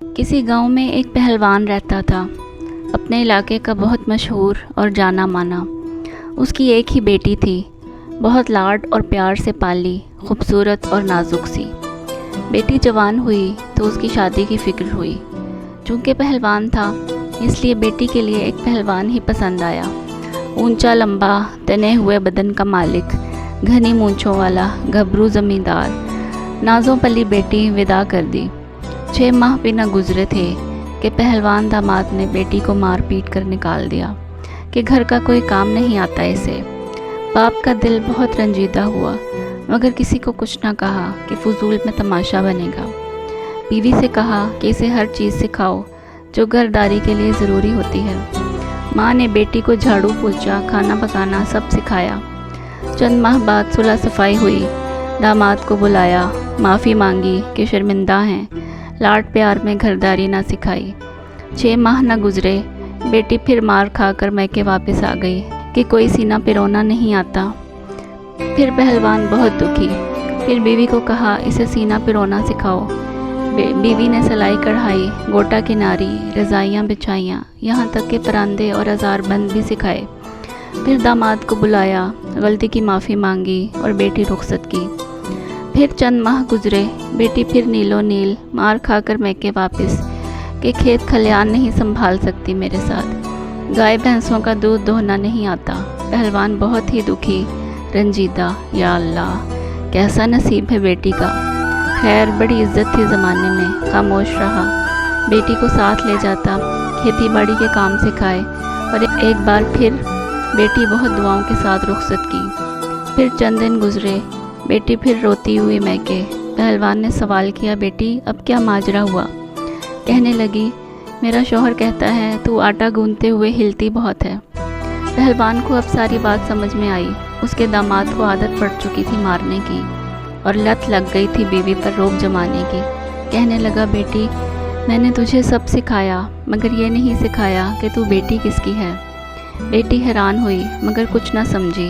کسی گاؤں میں ایک پہلوان رہتا تھا، اپنے علاقے کا بہت مشہور اور جانا مانا۔ اس کی ایک ہی بیٹی تھی، بہت لاڈ اور پیار سے پالی، خوبصورت اور نازک سی۔ بیٹی جوان ہوئی تو اس کی شادی کی فکر ہوئی۔ چونکہ پہلوان تھا اس لیے بیٹی کے لیے ایک پہلوان ہی پسند آیا۔ اونچا لمبا تنے ہوئے بدن کا مالک، گھنی مونچھوں والا گھبرو زمیندار۔ نازوں پلی بیٹی ودا کر دی۔ 6 ماہ بھی نہ گزرے تھے کہ پہلوان داماد نے بیٹی کو مار پیٹ کر نکال دیا کہ گھر کا کوئی کام نہیں آتا اسے۔ باپ کا دل بہت رنجیدہ ہوا، مگر کسی کو کچھ نہ کہا کہ فضول میں تماشا بنے گا۔ بیوی سے کہا کہ اسے ہر چیز سکھاؤ جو گھرداری کے لیے ضروری ہوتی ہے۔ ماں نے بیٹی کو جھاڑو پوچھا، کھانا پکانا سب سکھایا۔ چند ماہ بعد صلح صفائی ہوئی۔ داماد کو بلایا، معافی مانگی کہ شرمندہ ہیں، لاڈ پیار میں گھرداری نہ سکھائی۔ 6 ماہ نہ گزرے، بیٹی پھر مار کھا کر میکے واپس آ گئی کہ کوئی سینہ پرونا نہیں آتا۔ پھر پہلوان بہت دکھی، پھر بیوی کو کہا اسے سینہ پرونا سکھاؤ۔ بیوی نے سلائی کڑھائی، گوٹا کناری، رضائیاں بچھائیاں، یہاں تک کہ پراندے اور ہزار بند بھی سکھائے۔ پھر داماد کو بلایا، غلطی کی معافی مانگی اور بیٹی رخصت کی۔ پھر چند ماہ گزرے، بیٹی پھر نیلو نیل، مار کھا کر میکے واپس کہ کھیت کھلیان نہیں سنبھال سکتی میرے ساتھ، گائے بھینسوں کا دودھ دوہنا نہیں آتا۔ پہلوان بہت ہی دکھی، رنجیدہ، یا اللہ کیسا نصیب ہے بیٹی کا۔ خیر بڑی عزت تھی زمانے میں، خاموش رہا۔ بیٹی کو ساتھ لے جاتا، کھیتی باڑی کے کام سکھائے، اور ایک بار پھر بیٹی بہت دعاؤں کے ساتھ رخصت کی۔ پھر چند دن گزرے، بیٹی پھر روتی ہوئی میکے۔ پہلوان نے سوال کیا، بیٹی اب کیا ماجرا ہوا؟ کہنے لگی، میرا شوہر کہتا ہے تو آٹا گوندتے ہوئے ہلتی بہت ہے۔ پہلوان کو اب ساری بات سمجھ میں آئی۔ اس کے داماد کو عادت پڑ چکی تھی مارنے کی، اور لت لگ گئی تھی بیوی پر روب جمانے کی۔ کہنے لگا، بیٹی میں نے تجھے سب سکھایا، مگر یہ نہیں سکھایا کہ تو بیٹی کس کی ہے۔ بیٹی حیران ہوئی مگر کچھ نہ سمجھی۔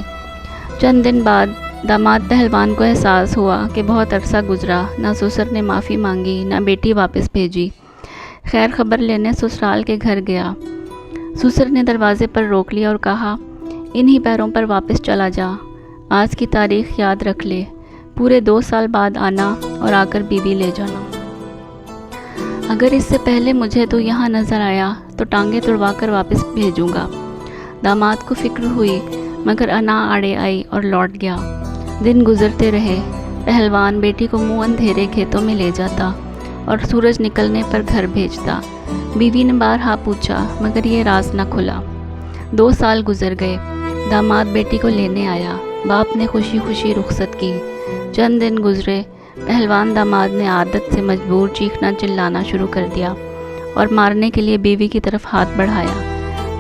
چند دن بعد داماد پہلوان کو احساس ہوا کہ بہت عرصہ گزرا، نہ سسر نے معافی مانگی نہ بیٹی واپس بھیجی۔ خیر خبر لینے سسرال کے گھر گیا۔ سسر نے دروازے پر روک لیا اور کہا، انہی پیروں پر واپس چلا جا، آج کی تاریخ یاد رکھ لے، پورے 2 سال بعد آنا اور آ کر بیوی لے جانا۔ اگر اس سے پہلے مجھے تو یہاں نظر آیا تو ٹانگیں توڑوا کر واپس بھیجوں گا۔ داماد کو فکر ہوئی مگر انا آڑے آئی اور لوٹ گیا۔ دن گزرتے رہے، پہلوان بیٹی کو منہ اندھیرے کھیتوں میں لے جاتا اور سورج نکلنے پر گھر بھیجتا۔ بیوی نے بارہا پوچھا مگر یہ راز نہ کھلا۔ 2 سال گزر گئے، داماد بیٹی کو لینے آیا۔ باپ نے خوشی خوشی رخصت کی۔ چند دن گزرے، پہلوان داماد نے عادت سے مجبور چیخنا چلانا شروع کر دیا اور مارنے کے لیے بیوی کی طرف ہاتھ بڑھایا۔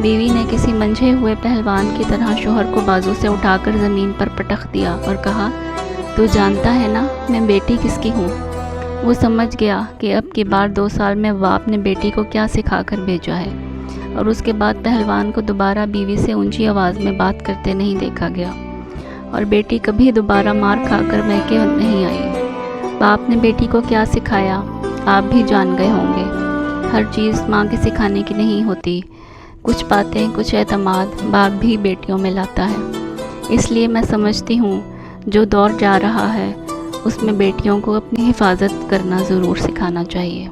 بیوی نے کسی منجھے ہوئے پہلوان کی طرح شوہر کو بازو سے اٹھا کر زمین پر پٹخ دیا اور کہا، تو جانتا ہے نا میں بیٹی کس کی ہوں؟ وہ سمجھ گیا کہ اب کی بار 2 سال میں باپ نے بیٹی کو کیا سکھا کر بھیجا ہے، اور اس کے بعد پہلوان کو دوبارہ بیوی سے اونچی آواز میں بات کرتے نہیں دیکھا گیا، اور بیٹی کبھی دوبارہ مار کھا کر میکے نہیں آئی۔ باپ نے بیٹی کو کیا سکھایا آپ بھی جان گئے ہوں گے۔ ہر چیز ماں کے سکھانے کی نہیں ہوتی، کچھ باتیں، کچھ اعتماد باپ بھی بیٹیوں میں لاتا ہے۔ اس لیے میں سمجھتی ہوں جو دور جا رہا ہے اس میں بیٹیوں کو اپنی حفاظت کرنا ضرور سکھانا چاہیے۔